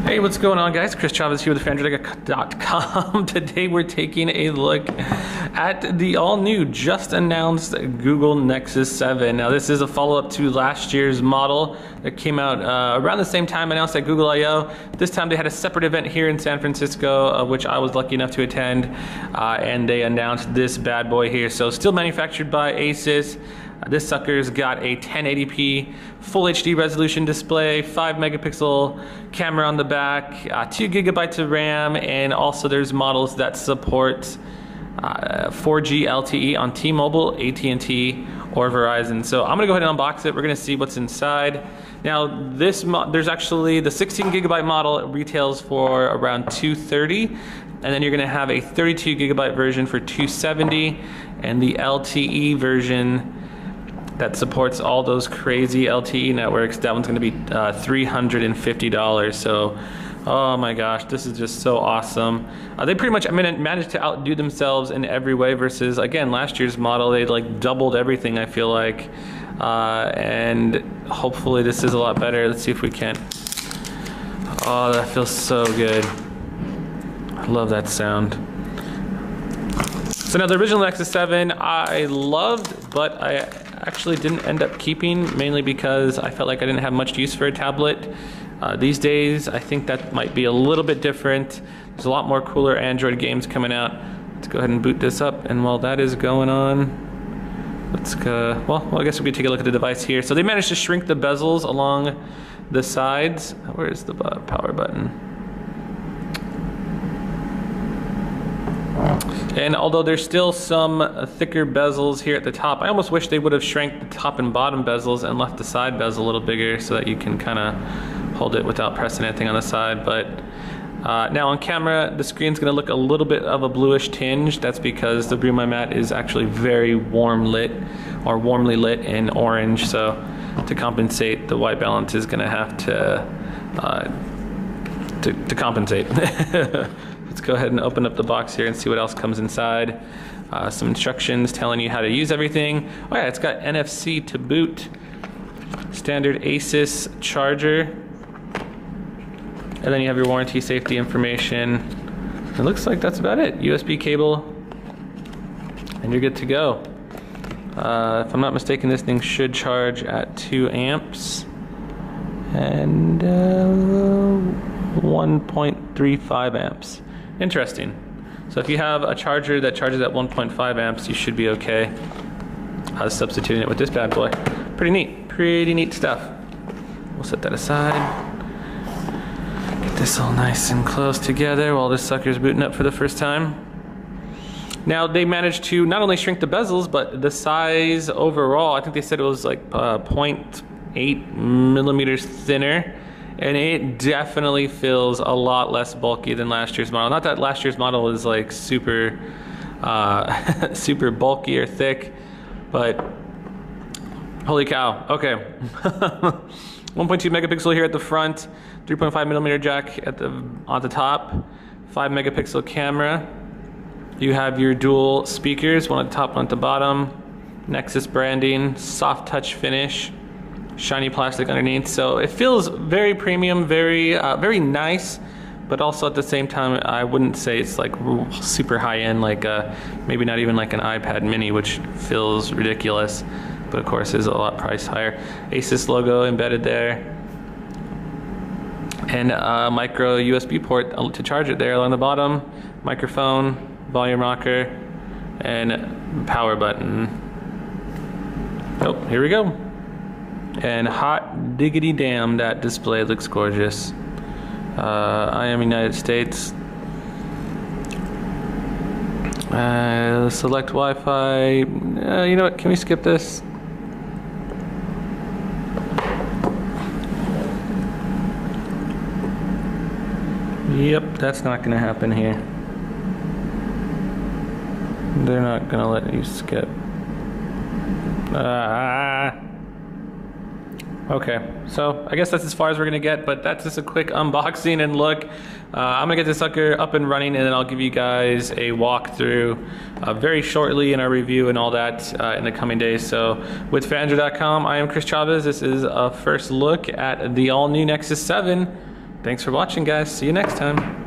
Hey, what's going on, guys? Chris Chavez here with FanDragon.com. Today we're taking a look at the all-new, just announced Google Nexus 7. Now, this is a follow-up to last year's model that came out around the same time, announced at Google I/O. This time they had a separate event here in San Francisco, which I was lucky enough to attend, and they announced this bad boy here. So, still manufactured by Asus. This sucker's got a 1080p full HD resolution display, 5 megapixel camera on the back, 2 gigabytes of RAM, and also there's models that support 4G LTE on T-Mobile, AT&T, or Verizon. So I'm gonna go ahead and unbox it. We're gonna see what's inside. Now there's actually the 16 gigabyte model. It retails for around $230. And then you're gonna have a 32 gigabyte version for $270, and the LTE version that supports all those crazy LTE networks, that one's gonna be $350. So, oh my gosh, this is just so awesome. They pretty much, managed to outdo themselves in every way versus, again, last year's model. They like doubled everything, I feel like. And hopefully this is a lot better. Let's see if we can. Oh, that feels so good. I love that sound. So now the original Nexus 7 I loved, but I actually didn't end up keeping, mainly because I felt like I didn't have much use for a tablet. These days, I think that might be a little bit different. There's a lot more cooler Android games coming out. Let's go ahead and boot this up, and while that is going on, let's go, well, I guess we could take a look at the device here. So they managed to shrink the bezels along the sides. Where's the power button? And although there's still some thicker bezels here at the top, I almost wish they would have shrank the top and bottom bezels and left the side bezel a little bigger so that you can kind of hold it without pressing anything on the side. But now on camera, the screen's gonna look a little bit of a bluish tinge. That's because the Blue My Mat is actually very warmly lit in orange. So to compensate, the white balance is gonna have to compensate. Let's go ahead and open up the box here and see what else comes inside. Some instructions telling you how to use everything. Oh yeah, it's got NFC to boot. Standard Asus charger. And then you have your warranty safety information. It looks like that's about it. USB cable, and you're good to go. If I'm not mistaken, this thing should charge at 2 amps and 1.35 amps. Interesting. So if you have a charger that charges at 1.5 amps, you should be okay. Substituting it with this bad boy. Pretty neat stuff. We'll set that aside. Get this all nice and close together while this sucker's booting up for the first time. Now they managed to not only shrink the bezels, but the size overall, I think they said it was like 0.8 millimeters thinner. And it definitely feels a lot less bulky than last year's model. Not that last year's model is like super, super bulky or thick, but holy cow. Okay, 1.2 megapixel here at the front, 3.5 millimeter jack on the top, 5 megapixel camera. You have your dual speakers, one at the top, one at the bottom. Nexus branding, soft touch finish. Shiny plastic underneath, so it feels very premium, very nice, but also at the same time I wouldn't say it's like super high end, like maybe not even like an iPad mini, which feels ridiculous, but of course is a lot priced higher. Asus logo embedded there, and a micro USB port to charge it there along the bottom, microphone, volume rocker, and power button. Oh, here we go. And hot diggity damn, that display looks gorgeous. I am United States. Select Wi-Fi. You know what, can we skip this? Yep, that's not gonna happen here. They're not gonna let you skip. Okay, so I guess that's as far as we're gonna get, but that's just a quick unboxing and look. I'm gonna get this sucker up and running, and then I'll give you guys a walkthrough very shortly in our review and all that in the coming days. So with FanDragon.com, I am Chris Chavez. This is a first look at the all-new Nexus 7. Thanks for watching, guys. See you next time.